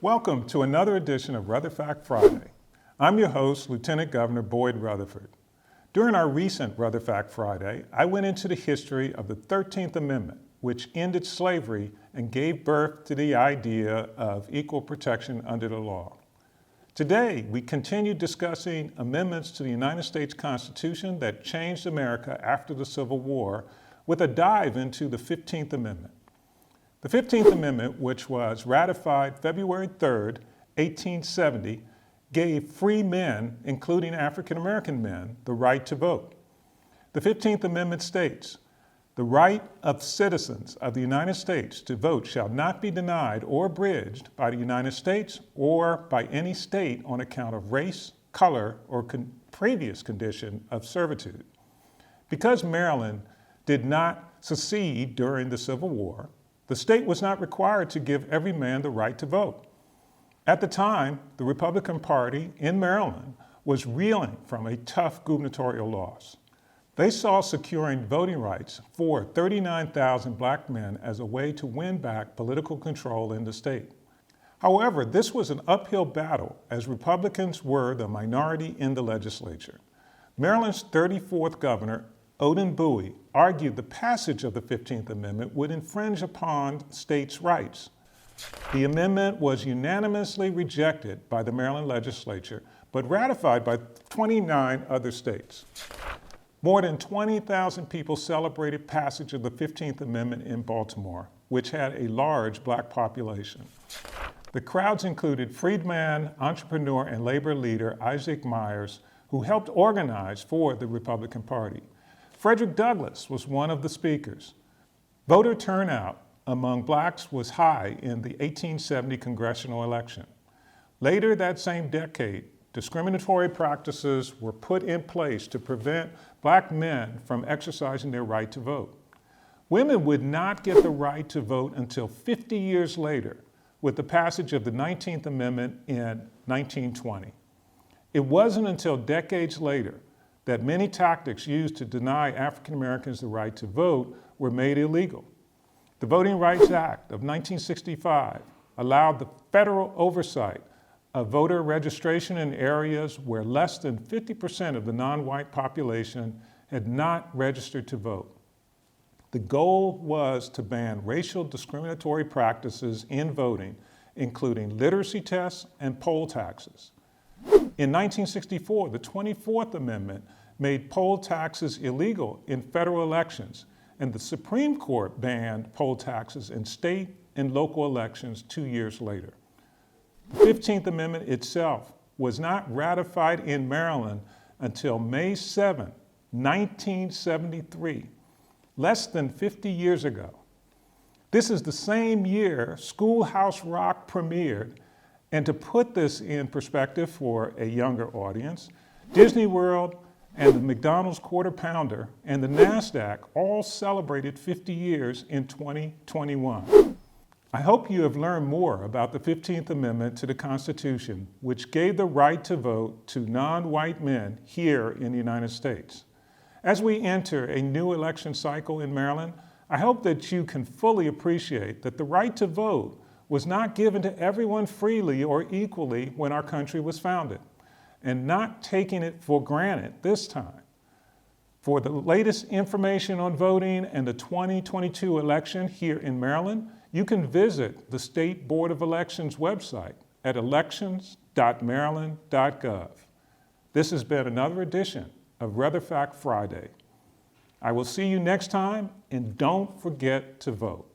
Welcome to another edition of Rutherfact Friday. I'm your host, Lieutenant Governor Boyd Rutherford. During our recent Rutherfact Friday, I went into the history of the 13th Amendment, which ended slavery and gave birth to the idea of equal protection under the law. Today, we continue discussing amendments to the United States Constitution that changed America after the Civil War with a dive into the 15th Amendment. The 15th Amendment, which was ratified February 3rd, 1870, gave free men, including African American men, the right to vote. The 15th Amendment states, "The right of citizens of the United States to vote shall not be denied or abridged by the United States or by any state on account of race, color, or previous condition of servitude." Because Maryland did not secede during the Civil War, the state was not required to give every man the right to vote. At the time, the Republican Party in Maryland was reeling from a tough gubernatorial loss. They saw securing voting rights for 39,000 black men as a way to win back political control in the state. However, this was an uphill battle as Republicans were the minority in the legislature. Maryland's 34th governor, Odin Bowie, argued the passage of the 15th Amendment would infringe upon states' rights. The amendment was unanimously rejected by the Maryland legislature, but ratified by 29 other states. More than 20,000 people celebrated passage of the 15th Amendment in Baltimore, which had a large black population. The crowds included freedman, entrepreneur, and labor leader Isaac Myers, who helped organize for the Republican Party. Frederick Douglass was one of the speakers. Voter turnout among blacks was high in the 1870 congressional election. Later that same decade, discriminatory practices were put in place to prevent black men from exercising their right to vote. Women would not get the right to vote until 50 years later, with the passage of the 19th Amendment in 1920. It wasn't until decades later that many tactics used to deny African Americans the right to vote were made illegal. The Voting Rights Act of 1965 allowed the federal oversight of voter registration in areas where less than 50% of the non-white population had not registered to vote. The goal was to ban racial discriminatory practices in voting, including literacy tests and poll taxes. In 1964, the 24th Amendment made poll taxes illegal in federal elections, and the Supreme Court banned poll taxes in state and local elections 2 years later. The 15th Amendment itself was not ratified in Maryland until May 7, 1973, less than 50 years ago. This is the same year Schoolhouse Rock premiered. And to put this in perspective for a younger audience, Disney World and the McDonald's Quarter Pounder and the NASDAQ all celebrated 50 years in 2021. I hope you have learned more about the 15th Amendment to the Constitution, which gave the right to vote to non-white men here in the United States. As we enter a new election cycle in Maryland, I hope that you can fully appreciate that the right to vote was not given to everyone freely or equally when our country was founded, and not taking it for granted this time. For the latest information on voting and the 2022 election here in Maryland, you can visit the State Board of Elections website at elections.maryland.gov. This has been another edition of Rutherfact Friday. I will see you next time, and don't forget to vote.